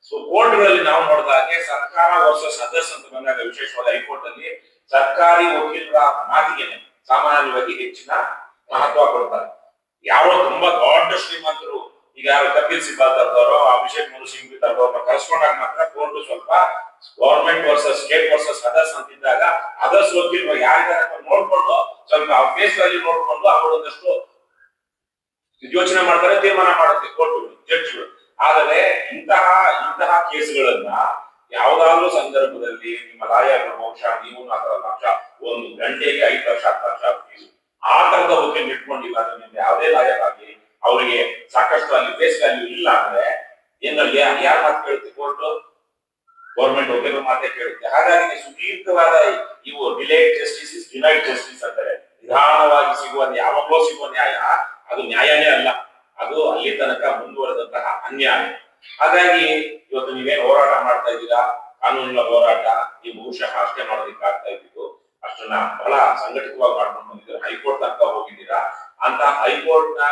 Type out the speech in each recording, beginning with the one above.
So ಕೋರ್ಟ್ಗಳಲ್ಲಿ ನಾವು ನೋಡಿದಾಗೆ ಸರ್ಕಾರ versus others ಅಂತ ಬಂದಾಗ ವಿಶೇಷವಾದ ಹೈಕೋರ್ಟ್ ಅಲ್ಲಿ ಸರ್ಕಾರಿ ವಕೀಲರ ಮಾತಿಗೆ ಸಾಮಾನ್ಯವಾಗಿ ಹೆಚ್ಚಿನ ಮಹತ್ವ ಕೊಡ್ತಾರೆ. ಯಾರೋ ತುಂಬಾ ದೊಡ್ಡ ಶ್ರೀಮಂತರು, ಈಗ ಯಾರು ಕಪಿಲ್ ಸಿಬಾಲ್ ತರ್ತಾರೋ, ಅಭಿಷೇಕ್ ಮನು ಸಿಂಘ್ವಿ ತರ್ತಾರೋ ಕಳ್ಸ್ಕೊಂಡಾಗ ಮಾತ್ರ ಕೋರ್ಟ್ ಸ್ವಲ್ಪ government versus state versus others ಅಂತಿದ್ದಾಗ ಅದರ್ಸ್ ವಕೀಲರು ಯಾರಿದ್ದಾರೆ ನೋಡ್ಕೊಂಡು ಸ್ವಲ್ಪ ಫೇಸ್ ವ್ಯಾಲ್ಯೂ ನೋಡ್ಕೊಂಡು ಅವರು ಒಂದಷ್ಟು ಯೋಚನೆ ಮಾಡ್ತಾರೆ, ತೀರ್ಮಾನ ಮಾಡುತ್ತೆ ಕೋರ್ಟ್ಗಳು, ಜಡ್ಜ್ಗಳು. ಆದರೆ ಇಂತಹ ಇಂತಹ ಕೇಸ್ಗಳನ್ನ ಯಾವ್ದಾದ್ರು ಸಂದರ್ಭದಲ್ಲಿ ನಿಮ್ಮ ಲಾಯರ್ ಬಹುಶಃ ನೀವು ಲಕ್ಷ, ಒಂದು ಗಂಟೆಗೆ 5 ಲಕ್ಷ 10 ಲಕ್ಷ ಫೀಸ್ ಆ ತರದ ವಕೀಲ್ ಇಟ್ಕೊಂಡಿಲ್ಲ ಅಂದ್ರೆ ನಿಮ್ಗೆ ಯಾವುದೇ ಲಾಯರ್ ಆಗಿ ಅವರಿಗೆ ಸಾಕಷ್ಟು ಅಲ್ಲಿ ಫೇಸ್ ವ್ಯಾಲ್ಯೂ ಇಲ್ಲ ಅಂದ್ರೆ ಏನಲ್ಲಿ ಯಾರ ಮಾತು ಕೇಳುತ್ತೆ ಕೋರ್ಟ್? ಗೌರ್ಮೆಂಟ್ ವಕೀಲರ ಮಾತೇ ಕೇಳುತ್ತೆ. ಹಾಗಾಗಿ ಸುದೀರ್ಘವಾದ ಇವು delayed justice is denied justice ಅಂತಾರೆ. ನಿಧಾನವಾಗಿ ಸಿಗುವ, ಯಾವಾಗಲೂ ಸಿಗುವ ನ್ಯಾಯ ಅದು ನ್ಯಾಯನೇ ಅಲ್ಲ, ಅದು ಅಲ್ಲಿ ತನಕ ಮುಂದುವರೆದಂತಹ ಅನ್ಯಾಯ. ಹಾಗಾಗಿ ಇವತ್ತು ನೀವೇನ್ ಹೋರಾಟ ಮಾಡ್ತಾ ಇದ್ದೀರಾ, ಕಾನೂನಿನ ಹೋರಾಟ, ನೀವು ಬಹುಶಃ ಅಷ್ಟೇ ಮಾಡೋದಕ್ಕೆ ಆಗ್ತಾ ಇದ್ದಿದ್ದು, ಅಷ್ಟನ್ನ ಬಹಳ ಸಂಘಟಿತವಾಗಿ ಮಾಡ್ಕೊಂಡು ಬಂದಿದ್ದೀರಾ, ಹೈಕೋರ್ಟ್ ತನಕ ಹೋಗಿದ್ದೀರಾ. ಅಂತ ಹೈಕೋರ್ಟ್ ನ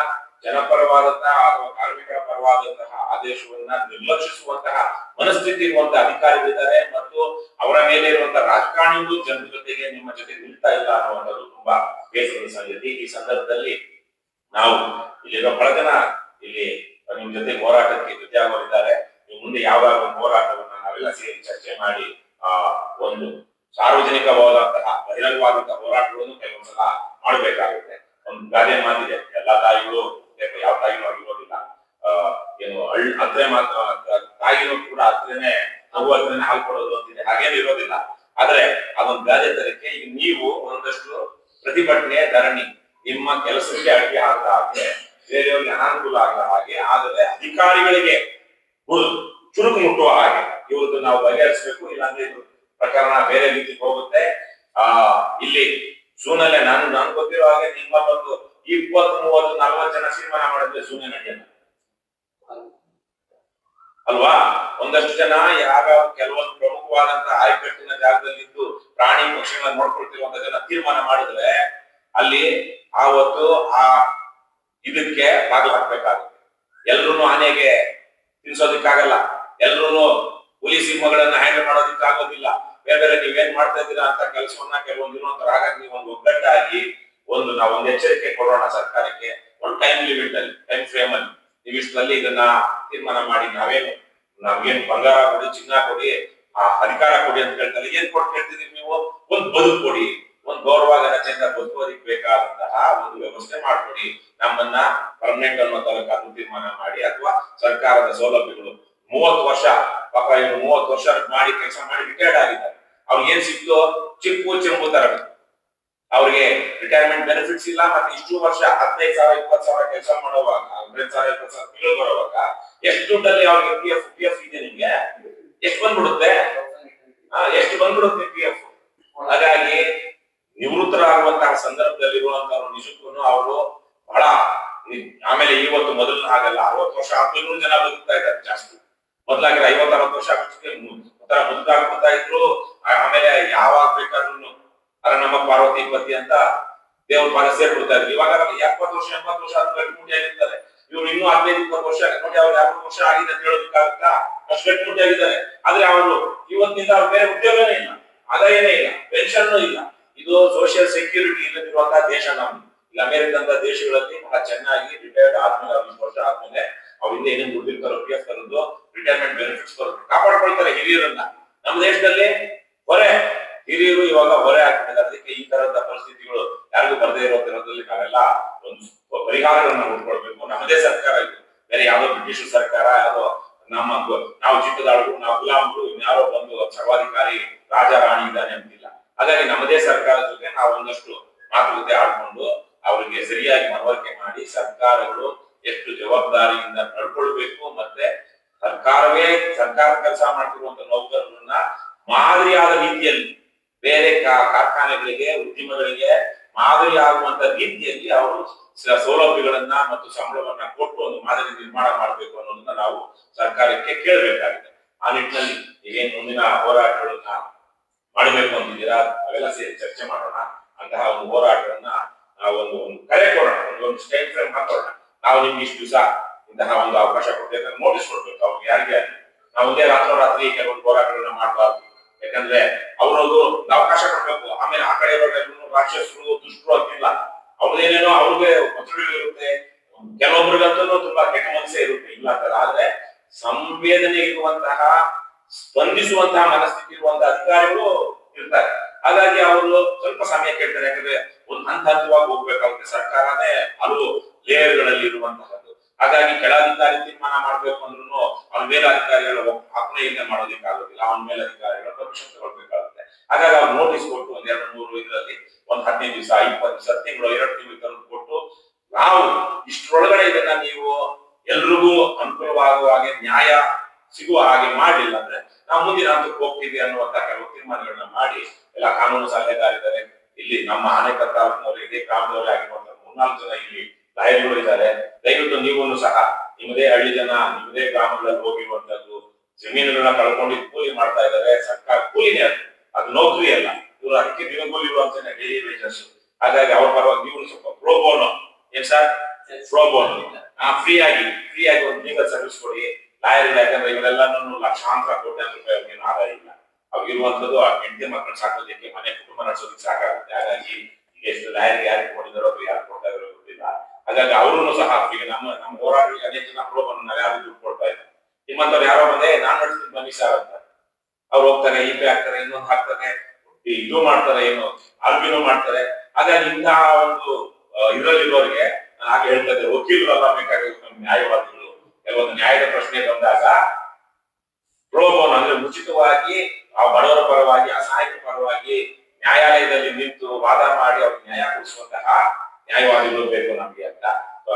ಜನಪರವಾದಂತಹ ಅಥವಾ ಕಾರ್ಮಿಕರ ಪರವಾದಂತಹ ಆದೇಶವನ್ನ ನಿರ್ಲಕ್ಷಿಸುವಂತಹ ಮನಸ್ಥಿತಿ ಇರುವಂತಹ ಅಧಿಕಾರಿಗಳಿದ್ದಾರೆ ಮತ್ತು ಅವರ ಮೇಲೆ ಇರುವಂತಹ ರಾಜಕಾರಣಿಗಳು ಜನರ ಜೊತೆಗೆ ನಿಮ್ಮ ಜೊತೆ ನಿಲ್ತಾ ಇಲ್ಲ ಅನ್ನುವಂಥದ್ದು ತುಂಬಾ ಬೇಸರದ ಸಂಗತಿ. ಈ ಸಂದರ್ಭದಲ್ಲಿ ನಾವು ಇಲ್ಲಿರೋ ಬಹಳ ಜನ ಇಲ್ಲಿ ನಿಮ್ ಜೊತೆ ಹೋರಾಟಕ್ಕೆ ಜೊತೆಯಾಗೋರಿದ್ದಾರೆ. ನೀವು ಮುಂದೆ ಯಾವಾಗ ಒಂದು ಹೋರಾಟವನ್ನ ನಾವೆಲ್ಲ ಸೇರಿ ಚರ್ಚೆ ಮಾಡಿ ಒಂದು ಸಾರ್ವಜನಿಕವಾದಂತಹ ಬಹಿರಂಗವಾದಂತಹ ಹೋರಾಟಗಳನ್ನು ಕೆಲವೊಂದ್ಸಲ ಮಾಡಬೇಕಾಗುತ್ತೆ. ಒಂದು ಗಾದೆ ಮಾತಿದೆ, ಎಲ್ಲಾ ತಾಯಿಗಳು ಯಾವ ತಾಯಿನೂ ಆಗಿರೋದಿಲ್ಲ, ಏನು ಅತ್ರೆ ಮಾತ್ರ ತಾಯಿನೂ ಕೂಡ ಅತ್ರೇನೆ ಮಗು ಅತ್ರೇನೆ ಹಾಲು ಕೊಡೋದು ಅಂತಿದೆ, ಹಾಗೇನು ಇರೋದಿಲ್ಲ. ಆದ್ರೆ ಅದೊಂದು ಗಾದೆ ತರಕ್ಕೆ ಈಗ ನೀವು ಒಂದಷ್ಟು ಪ್ರತಿಭಟನೆ, ಧರಣಿ ನಿಮ್ಮ ಕೆಲಸಕ್ಕೆ ಅಡ್ಡಿ ಆಗದ ಹಾಗೆ, ಬೇರೆಯವರಿಗೆ ಅನಾನುಕೂಲ ಆಗದ ಹಾಗೆ, ಆದರೆ ಅಧಿಕಾರಿಗಳಿಗೆ ಚುರುಕು ಮುಟ್ಟುವ ಹಾಗೆ ಇವತ್ತು ನಾವು ಬಗೆಹರಿಸಬೇಕು. ಇಲ್ಲಾಂದ್ರೆ ಇದು ಪ್ರಕರಣ ಬೇರೆ ರೀತಿ ಹೋಗುತ್ತೆ. ಇಲ್ಲಿ ಜೂನಲ್ಲೇ ನಾನು ಗೊತ್ತಿರೋ ಹಾಗೆ ನಿಮ್ಮಲ್ಲೊಂದು 20, 30, 40 ಜನ ತೀರ್ಮಾನ ಮಾಡಿದ್ರೆ ಜೂನೇ ನಡೆಯಲ್ಲ ಅಲ್ವಾ? ಒಂದಷ್ಟು ಜನ ಯಾವ್ಯಾವ ಕೆಲವೊಂದು ಪ್ರಮುಖವಾದಂತಹ ಆಯಕಟ್ಟಿನ ಜಾಗದಲ್ಲಿದ್ದು ಪ್ರಾಣಿ ಪಕ್ಷಿಗಳನ್ನ ನೋಡ್ಕೊಳ್ತಿರುವಂತ ಜನ ತೀರ್ಮಾನ ಮಾಡಿದ್ರೆ ಅಲ್ಲಿ ಆವತ್ತು ಆ ಇದಕ್ಕೆ ಬಾಗಿಲು ಹಾಕ್ಬೇಕಾಗುತ್ತೆ. ಎಲ್ರು ಆನೆಗೆ ತಿನ್ಸೋದಿಕ್ಕಾಗಲ್ಲ, ಎಲ್ರು ಹುಲಿ ಸಿಂಹಗಳನ್ನ ಹ್ಯಾಂಡಲ್ ಮಾಡೋದಿಕ್ಕಾಗೋದಿಲ್ಲ. ಬೇರೆ ನೀವೇನ್ ಮಾಡ್ತಾ ಇದ್ದೀರಾ ಅಂತ ಕೆಲಸವನ್ನ ಕೆಲವೊಂದು ಇರುವಂತರ. ಹಾಗಾಗಿ ನೀವು ಒಂದು ಒಗ್ಗಟ್ಟಾಗಿ ನಾವೊಂದು ಎಚ್ಚರಿಕೆ ಕೊಡೋಣ ಸರ್ಕಾರಕ್ಕೆ. ಒಂದು ಟೈಮ್ ಲಿಮಿಟ್ ಅಲ್ಲಿ, ಟೈಮ್ ಫ್ರೇಮ್ ಅಲ್ಲಿ ನೀವು ಇಷ್ಟರಲ್ಲಿ ಇದನ್ನ ತೀರ್ಮಾನ ಮಾಡಿ, ನಾವೇನ್ ಬಂಗಾರ ಕೊಡಿ, ಚಿನ್ನ ಕೊಡಿ, ಅಧಿಕಾರ ಕೊಡಿ ಅಂತ ಹೇಳ್ತಾರೆ. ಏನ್ ಕೊಟ್ಟು ಹೇಳ್ತಿದೀವಿ ನೀವು? ಒಂದು ಬದುಕು ಕೊಡಿ, ಒಂದು ಗೌರವಗನ ಚಂದ ಬದುಕೋದಿಕ್ ಬೇಕಾದಂತಹ ಒಂದು ವ್ಯವಸ್ಥೆ ಮಾಡ್ಕೊಡಿ. ನಮ್ಮನ್ನ ಪರ್ಮನೆಂಟ್ ಅನ್ನೋ ತನಕ ತೀರ್ಮಾನ ಮಾಡಿ, ಅಥವಾ ಸರ್ಕಾರದ ಸೌಲಭ್ಯಗಳು 30 ವರ್ಷ ಪಾಪ ಇವರು 30 ವರ್ಷ ಮಾಡಿ ಕೆಲಸ ಮಾಡಿ ರಿಟೈರ್ಡ್ ಆಗಿದ್ದಾರೆ. ಅವ್ರಿಗೆ ಏನ್ ಸಿಕ್ತು? ಚಿಪ್ಪು ಚೆಂಬು ತರಬೇಕು. ಅವ್ರಿಗೆ ರಿಟೈರ್ಮೆಂಟ್ ಬೆನಿಫಿಟ್ಸ್ ಇಲ್ಲ. ಮತ್ತೆ ಇಷ್ಟು ವರ್ಷ 15,000 20,000 ಕೆಲಸ ಮಾಡುವಾಗ, 15,000 20,000 ತಿಂಗಳು ಬರುವಾಗ ಎಷ್ಟು ದುಡ್ಡಲ್ಲಿ ಅವ್ರಿಗೆ ಪಿ ಎಫ್ ಇದೆ? ನಿಮ್ಗೆ ಎಷ್ಟು ಬಂದ್ಬಿಡುತ್ತೆ? ಎಷ್ಟು ಬಂದ್ಬಿಡುತ್ತೆ ಪಿ ಎಫ್? ಹಾಗಾಗಿ ನಿವೃತ್ತರಾಗುವಂತಹ ಸಂದರ್ಭದಲ್ಲಿರುವಂತವ್ರು ನಿಜಕ್ಕೂ ಅವರು ಬಹಳ, ಆಮೇಲೆ ಇವತ್ತು ಮೊದಲಿನ ಹಾಗಲ್ಲ, 60 ವರ್ಷ ಆದ್ಮೇಲೂ ಜನ ಬದುಕ್ತಾ ಇದ್ದಾರೆ ಜಾಸ್ತಿ. ಮೊದಲಾಗಿ 50-60 ವರ್ಷ ಒಂಥರ ಮುದುಕಾಗ್ಬಿಡ್ತಾ ಇದ್ರು. ಆಮೇಲೆ ಯಾವಾಗ ಬೇಕಾದ್ರೂ ನಮ್ಮ ಪಾರ್ವತಿ ಪತಿ ಅಂತ ದೇವ್ರ ಪಾದ ಸೇರ್ಬಿಡ್ತಾ ಇದ್ರು. ಇವಾಗ 70 ವರ್ಷ 80 ವರ್ಷ ಆದ್ರೂ ಗಟ್ಟಿಮುಟ್ಟಿ ಆಗಿರ್ತಾರೆ. ಇವ್ರು ಇನ್ನೂ 15-20 ವರ್ಷ ನೋಡಿ, ಅವ್ರು 50 ವರ್ಷ ಆಗಿದೆ ಅಂತ ಹೇಳೋದಕ್ಕಾಗುತ್ತಾ? ಅಷ್ಟು ಗಟ್ಟಿಮುಟ್ಟಿ ಆಗಿದ್ದಾರೆ. ಆದ್ರೆ ಅವರು ಇವತ್ತಿನಿಂದ ಅವ್ರ ಬೇರೆ ಉದ್ಯೋಗನೇ ಇಲ್ಲ, ಆದಾಯನೇ ಇಲ್ಲ, ಪೆನ್ಷನ್ ಇಲ್ಲ. ಇದು ಸೋಷಿಯಲ್ ಸೆಕ್ಯೂರಿಟಿ ಇಲ್ಲದಿರುವಂತಹ ದೇಶ ನಮ್ದು. ಈಗ ಅಮೆರಿಕಂತ ದೇಶಗಳಲ್ಲಿ ಬಹಳ ಚೆನ್ನಾಗಿ ರಿಟೈರ್ಡ್ ಆದ್ಮೇಲೆ 20 ವರ್ಷ ಆದ್ಮೇಲೆ ಅವ್ರಿಂದ ಏನೇನು ದುಡ್ಡಿರ್ತಾರೋ ಪಿ ಎಫ್ ತರದ್ದು, ರಿಟೈರ್ಮೆಂಟ್ ಬೆನಿಫಿಟ್ಸ್ ಬರುತ್ತೆ, ಕಾಪಾಡ್ಕೊಳ್ತಾರೆ ಹಿರಿಯರನ್ನ. ನಮ್ಮ ದೇಶದಲ್ಲಿ ಹೊರೆ, ಹಿರಿಯರು ಇವಾಗ ಹೊರೆ ಆಗ್ತಿದ್ದಾರೆ. ಅದಕ್ಕೆ ಈ ತರದ ಪರಿಸ್ಥಿತಿಗಳು ಯಾರಿಗೂ ಬರದೇ ಇರೋದ್ರಲ್ಲಿ ನಾವೆಲ್ಲ ಒಂದು ಪರಿಹಾರಗಳನ್ನ ಹುಡ್ಕೊಳ್ಬೇಕು. ನಮ್ಮದೇ ಸರ್ಕಾರ ಇದು, ಬೇರೆ ಯಾವ್ದೋ ಬ್ರಿಟಿಷ್ ಸರ್ಕಾರ, ಯಾವ್ದೋ ನಾವು ಚಿಕ್ಕದಾಳುಗಳು, ನಾವು ಗುಲಾಮಗಳು, ಇನ್ಯಾರೋ ಬಂದು ಸರ್ವಾಧಿಕಾರಿ ರಾಜ ರಾಣಿ ಇದ್ದಾನೆ ಅಂತಿಲ್ಲ. ಹಾಗಾಗಿ ನಮ್ಮದೇ ಸರ್ಕಾರದ ಜೊತೆ ನಾವು ಒಂದಷ್ಟು ಮಾತುಕತೆ ಆಡ್ಕೊಂಡು ಅವರಿಗೆ ಸರಿಯಾಗಿ ಮನವರಿಕೆ ಮಾಡಿ ಸರ್ಕಾರಗಳು ಎಷ್ಟು ಜವಾಬ್ದಾರಿಯಿಂದ ನಡ್ಕೊಳ್ಬೇಕು, ಮತ್ತೆ ಸರ್ಕಾರ ಕೆಲಸ ಮಾಡ್ತಿರುವಂತ ನೌಕರರನ್ನ ಮಾದರಿಯಾದ ರೀತಿಯಲ್ಲಿ ಬೇರೆ ಕಾರ್ಖಾನೆಗಳಿಗೆ, ಉದ್ಯಮಗಳಿಗೆ ಮಾದರಿ ಆಗುವಂತ ರೀತಿಯಲ್ಲಿ ಅವರು ಸೌಲಭ್ಯಗಳನ್ನ ಮತ್ತು ಸಂಬಳವನ್ನ ಕೊಟ್ಟು ಒಂದು ಮಾದರಿ ನಿರ್ಮಾಣ ಮಾಡಬೇಕು ಅನ್ನೋದನ್ನ ನಾವು ಸರ್ಕಾರಕ್ಕೆ ಕೇಳಬೇಕಾಗಿದೆ. ಆ ನಿಟ್ಟಿನಲ್ಲಿ ಏನ್ ಮುಂದಿನ ಹೋರಾಟಗಳನ್ನ ಮಾಡಬೇಕು ಅಂತಿದ್ದೀರಾ ಅವೆಲ್ಲ ಸೇರಿ ಚರ್ಚೆ ಮಾಡೋಣ. ಅಂತಹ ಒಂದು ಹೋರಾಟವನ್ನ ನಾವು ಒಂದು ಕರೆ ಕೊಡೋಣ, ಒಂದು ಸ್ಟೈಲ್ ಫ್ರೇಮ್ ಹಾಕೋಣ. ನಾವು ನಿಮ್ಗೆ ಇಷ್ಟು ದಿವಸ ಇಂತಹ ಒಂದು ಅವಕಾಶ ಕೊಡ್ಬೇಕು, ನೋಟಿಸ್ ಕೊಡ್ಬೇಕು ಅವ್ರಿಗೆ, ಯಾರಿಗೆ ನಾವು ಒಂದೇ ರಾತ್ರೋರಾತ್ರಿ ಕೆಲವೊಂದು ಹೋರಾಟಗಳನ್ನ ಮಾಡಬಾರ್ದು. ಯಾಕಂದ್ರೆ ಅವ್ರದ್ದು ಅವಕಾಶ ಕೊಡ್ಬೇಕು. ಆಮೇಲೆ ಆ ಕಡೆ ರಾಕ್ಷಸರು ದುಷ್ಟರು ಅಂತಿಲ್ಲ, ಅವ್ರದೇನೇನೋ ಅವ್ರಿಗೆ ಒತ್ತಡಗಳು ಇರುತ್ತೆ, ಕೆಲವೊಬ್ರಿಗಂತೂ ತುಂಬಾ ಕೆಟ್ಟ ಮನಸ್ಸೇ ಇರುತ್ತೆ, ಇಲ್ಲ ಅಂತಾರೆ. ಆದ್ರೆ ಸಂವೇದನೆ ಇರುವಂತಹ, ಸ್ಪಂದಿಸುವಂತಹ ಮನಸ್ಥಿತಿ ಇರುವಂತಹ ಅಧಿಕಾರಿಗಳು ಇರ್ತಾರೆ. ಹಾಗಾಗಿ ಅವರು ಸ್ವಲ್ಪ ಸಮಯ ಕೇಳ್ತಾರೆ. ಯಾಕಂದ್ರೆ ಒಂದು ಹಂತವಾಗಿ ಹೋಗ್ಬೇಕಾಗುತ್ತೆ. ಸರ್ಕಾರನೇ ಹಲವು ಲೇಯರ್ಗಳಲ್ಲಿ ಇರುವಂತಹದ್ದು. ಹಾಗಾಗಿ ಕೆಳಾಧಿಕಾರಿ ತೀರ್ಮಾನ ಮಾಡ್ಬೇಕು ಅಂದ್ರೂ ಅವನ ಮೇಲಧಿಕಾರಿಗಳ ಆಜ್ಞೆಯಿಂದ ಮಾಡೋದಕ್ಕಾಗೋದಿಲ್ಲ. ಅವನ ಮೇಲಧಿಕಾರಿಗಳ ಪರ್ಮಿಷನ್ ತಗೊಳ್ಬೇಕಾಗುತ್ತೆ. ಹಾಗಾಗಿ ಅವ್ರು ನೋಟಿಸ್ ಕೊಟ್ಟು ಒಂದ್ 2-3 ಇದರಲ್ಲಿ ಒಂದ್ 15 ದಿವಸ, 20 ದಿವಸ, ತಿಂಗಳು, 2 ತಿಂಗಳು ತಂದು ಕೊಟ್ಟು, ನಾವು ಇಷ್ಟರೊಳಗಡೆ ಇದನ್ನ ನೀವು ಎಲ್ರಿಗೂ ಅನುಕೂಲವಾಗುವ ಹಾಗೆ, ನ್ಯಾಯ ಸಿಗುವ ಹಾಗೆ ಮಾಡಲಿಲ್ಲ ಅಂದ್ರೆ ನಾವು ಮುಂದಿನ ಹಂತಕ್ಕೆ ಹೋಗ್ತೀವಿ ಅನ್ನುವಂತ ಕೆಲವು ತೀರ್ಮಾನಗಳನ್ನ ಮಾಡಿ, ಎಲ್ಲ ಕಾನೂನು ಸಲಹೆಗಾರಿದ್ದಾರೆ ಇಲ್ಲಿ ನಮ್ಮ ಆನೆಕಲ್ ತಾಲೂಕಿನವರು, ಇದೇ ಗ್ರಾಮದವರೇ ಆಗಿರುವಂತ 3-4 ಜನ ಇಲ್ಲಿ ಲಾಯರ್ಗಳು ಇದ್ದಾರೆ. ದಯವಿಟ್ಟು ನೀವು ಸಹ ನಿಮ್ಮದೇ ಹಳ್ಳಿ ಜನ, ನಿಮ್ಮದೇ ಗ್ರಾಮಗಳಲ್ಲಿ ಹೋಗಿರುವಂತದ್ದು, ಜಮೀನುಗಳನ್ನ ಕಳ್ಕೊಂಡು ಕೂಲಿ ಮಾಡ್ತಾ ಇದ್ದಾರೆ. ಸರ್ಕಾರ ಕೂಲಿನೇ ಅದು ನೌಕರಿ ಅಲ್ಲ. ಇವರು ಅದಕ್ಕೆ ದಿನಗೂಲಿ ಇರುವಂತ ಡೈಲಿ ವೇಜಸ್. ಹಾಗಾಗಿ ಅವ್ರ ಪರವಾಗಿ ನೀವು ಸ್ವಲ್ಪ ಪ್ರೋಬೋನೋ, ಏನ್ ಸರ್, ಪ್ರೋಬೋನೋ ಫ್ರೀ ಆಗಿ ಒಂದು ಲೀಗಲ್ ಸರ್ವಿಸ್ ಕೊಡಿ ಲಾಯರ್. ಯಾಕಂದ್ರೆ ಇವರೆಲ್ಲಾನು ಲಕ್ಷಾಂತರ ಕೋಟ್ಯಾಂತರ ರೂಪಾಯಿ ಅವ್ರಿಗೆ ಆದಾಯ ಇಲ್ಲ. ಅವ್ರಿರುವಂತದ್ದು ಆ ಹೆಂಡತಿ ಮಕ್ಕಳು ಸಾಕೋದಕ್ಕೆ, ಮನೆ ಕುಟುಂಬ ನಡೆಸೋದಕ್ಕೆ ಸಾಕಾಗುತ್ತೆ. ಹಾಗಾಗಿ ಎಷ್ಟು ಲಾಯರ್ ಯಾರು ಕೊಟ್ಟಿದಾರೋ ಅಥವಾ ಯಾರು ಕೊಡ್ತಾ ಇದಾರೋ ಗೊತ್ತಿಲ್ಲ. ಹಾಗಾಗಿ ಅವರು ಸಹ ಈಗ ನಮ್ಮ ಹೋರಾಟಗಳಿಗೆ ಅನೇಕ ಜನ ಪ್ರೋಬೋನೋ ನಾವು ಯಾರು ದುಡ್ಡು ಕೊಡ್ತಾ ಇದ್ದಾರೆ. ನಿಮ್ಮಂತವ್ರು ಯಾರೋ ಬಂದೆ ನಾನು ನಡೆಸ್ತೀನಿ ಬನ್ನಿ ಸರ್ ಅಂತ ಅವ್ರು ಹೋಗ್ತಾರೆ, ಇಪೆ ಹಾಕ್ತಾರೆ, ಇನ್ನೊಂದು ಹಾಕ್ತಾರೆ, ಇದು ಮಾಡ್ತಾರೆ, ಏನು ಆಲ್ಬಿನೋ ಮಾಡ್ತಾರೆ. ಹಾಗಾಗಿ ಇಂತಹ ಒಂದು ಇದರಲ್ಲಿರೋರಿಗೆ ನಾನು ಹಾಗೆ ಹೇಳ್ತಾ ಇದ್ದೆ, ವಕೀಲರೆಲ್ಲ ಬೇಕಾಗಿರುತ್ತೆ ನಮ್ಗೆ, ನ್ಯಾಯವಾದಿಗಳು. ಕೆಲವೊಂದು ನ್ಯಾಯದ ಪ್ರಶ್ನೆ ಬಂದಾಗ ಪ್ರೋಬೋನೋ ಅಂದ್ರೆ ಉಚಿತವಾಗಿ ಆ ಬಡವರ ಪರವಾಗಿ, ಅಸಹಾಯಕ ಪರವಾಗಿ ನ್ಯಾಯಾಲಯದಲ್ಲಿ ನಿಂತು ವಾದ ಮಾಡಿ ಅವ್ರಿಗೆ ನ್ಯಾಯ ಕೊಡಿಸುವಂತಹ ನ್ಯಾಯವಾದಿಗಳು ಬೇಕು ನಮ್ಗೆ ಅಂತ.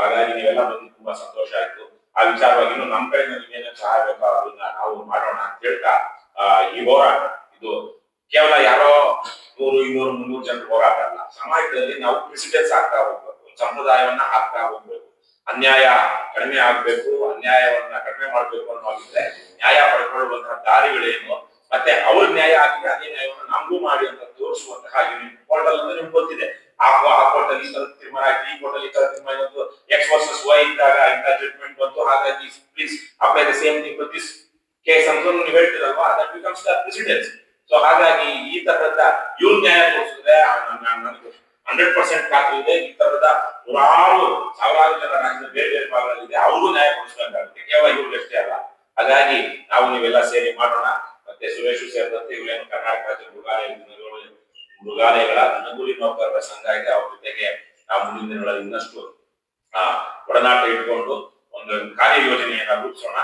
ಹಾಗಾಗಿ ನೀವೆಲ್ಲ ಬಂದು ತುಂಬಾ ಸಂತೋಷ ಆಯ್ತು. ಆ ವಿಚಾರವಾಗಿ ಇನ್ನು ನಮ್ಮ ಕಡೆಯಿಂದ ನಿಮ್ಗೇನ ಸಹಾಯ ಬೇಕೋ ಅದನ್ನ ನಾವು ಮಾಡೋಣ ಅಂತ ಹೇಳ್ತಾ, ಈ ಹೋರಾಟ ಇದು ಕೇವಲ ಯಾರೋ 100, 200, 300 ಜನರ ಹೋರಾಟ ಅಲ್ಲ. ಸಮಾಜದಲ್ಲಿ ನಾವು ಪ್ರೆಸಿಡೆನ್ಸ್ ಆಗ್ತಾ ಹೋಗ್ಬೇಕು, ಸಂಪ್ರದಾಯವನ್ನ ಹಾಕ್ತಾ ಹೋಗ್ಬೇಕು. ಅನ್ಯಾಯ ಕಡಿಮೆ ಆಗ್ಬೇಕು, ಅನ್ಯಾಯವನ್ನ ಕಡಿಮೆ ಮಾಡ್ಬೇಕು ಅನ್ನೋದಿದ್ರೆ ನ್ಯಾಯ ಪಡ್ಕೊಳ್ಳುವಂತಹ ದಾರಿಗಳೇನು, ಮತ್ತೆ ಅವ್ರ ನ್ಯಾಯ ಆಗಿದೆ ಅದೇ ನ್ಯಾಯವನ್ನು ನಮಗೂ ಮಾಡಿ ಅಂತ ತೋರಿಸುವಂತಹ ಪೋರ್ಟಲ್ ಅಂದ್ರೆ ನಿಮ್ಗೆ ಗೊತ್ತಿದೆ. ಆ ಪೋರ್ಟಲ್ ಈ ತರ ತೀರ್ಮಾನ ಆಯ್ತು, ಈ ಪೋರ್ಟಲ್ ಈ ತರ ತೀರ್ಮಾನ ಬಂತು, ಎಕ್ಸ್ ವರ್ಸಸ್ ವೈ ಇದ್ದಾಗ ಇಂಥ ಜಡ್ಜ್ಮೆಂಟ್ ಬಂತು, ಹಾಗಾಗಿ please apply the same thing to this case ಅಂತ ನೀವು ಹೇಳ್ತಿರಲ್ವಾ, that becomes the precedence. So ಹಾಗಾಗಿ ಈ ತರದ ಇವ್ರ ನ್ಯಾಯ ತೋರಿಸಿದ್ರೆ ನನಗೆ 100% ಖಾತ್ರಿ ಇದೆ, ಈ ತರದ ಸಾವಿರಾರು ಜನ ರಾಜ್ಯದ ಬೇರೆ ಬೇರೆ ಭಾಗಗಳಿದೆ, ಅವ್ರಿಗೂ ನ್ಯಾಯ ಕೊಡಿಸ್ಬೇಕಾಗುತ್ತೆ, ಕೇವಲ ಇವ್ರಿಗಷ್ಟೇ ಅಲ್ಲ. ಹಾಗಾಗಿ ನಾವು ನೀವೆಲ್ಲ ಸೇರಿ ಮಾಡೋಣ. ಮತ್ತೆ ಸುರೇಶ್ ಸೇರಿದಂತೆ ಇವರೇನು ಕರ್ನಾಟಕ ರಾಜ್ಯ ಮೃಗಾಲಯಗಳ ದಿನಗೂಲಿ ನೌಕರರ ಸಂಘ ಇದೆ, ಅವ್ರ ಜೊತೆಗೆ ನಾವು ಮುಂದಿನ ದಿನಗಳಲ್ಲಿ ಇನ್ನಷ್ಟು ಒಡನಾಟ ಇಟ್ಕೊಂಡು ಒಂದು ಕಾರ್ಯ ಯೋಜನೆಯನ್ನ ರೂಪಿಸೋಣ.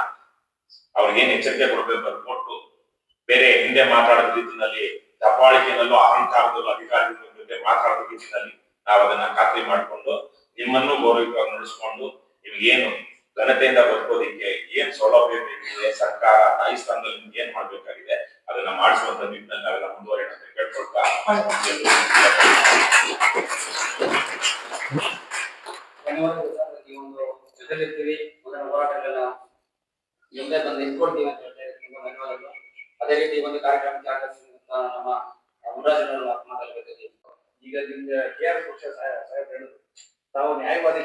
ಅವ್ರಿಗೇನು ಎಚ್ಚರಿಕೆ ಕೊಡಬೇಕು ಅದು ಕೊಟ್ಟು, ಬೇರೆ ಹಿಂದೆ ಮಾತಾಡೋ ರೀತಿಯಲ್ಲಿ ದಬ್ಬಾಳಿಕೆಯಲ್ಲೂ ಅಹಂಕಾರದಲ್ಲೂ ಅಧಿಕಾರಿಗಳ ಜೊತೆ ಮಾತಾಡೋ ರೀತಿಯಲ್ಲಿ ನಾವು ಅದನ್ನ ಖಾತ್ರಿ ಮಾಡಿಕೊಂಡು, ನಿಮ್ಮನ್ನು ಗೌರವವಾಗಿ ನಡೆಸಿಕೊಂಡು, ನಿಮ್ಗೇನು ಘನತೆಯಿಂದ ಬದುಕೋದಿಕ್ಕೆ ಏನ್ ಸೌಲಭ್ಯ ಬೇಕಿದೆ, ಸರ್ಕಾರ ತಾಯಿ ಸ್ಥಾನದಲ್ಲಿ ನಿಮ್ಗೆ ಏನ್ ಮಾಡ್ಬೇಕಾಗಿದೆ ಅದನ್ನ ಮಾಡಿಸುವಂತ ನಿಟ್ಟಿನಲ್ಲಿ ನಾವೆಲ್ಲ ಮುಂದುವರಿಯೋಣ ಅಂತ ಕೇಳ್ಕೊಳ್ತಾ, ಈ ಒಂದು ಜೊತೆಲಿರ್ತೀವಿ, ಮುಂದಿನ ಹೋರಾಟಗಳನ್ನ ಮುಂದೆ ಬಂದು ನಿಂತ್ಕೊಳ್ತೀವಿ ಅಂತ ಹೇಳ್ತಾ ತುಂಬಾ ಧನ್ಯವಾದಗಳು. ಅದೇ ರೀತಿ ಒಂದು ಕಾರ್ಯಕ್ರಮಕ್ಕೆ ಆಗಮಿಸಿದಂತ ನಮ್ಮ ಮುರಾಜನವರು ಮಾತಾಡಬೇಕಾಗಿ, ಈಗ ನಿಮ್ಗೆ KR ಪಕ್ಷ ಸಾಹೇಬ್ ಹೇಳಿದ್ರು ತಾವು ನ್ಯಾಯವಾದಿ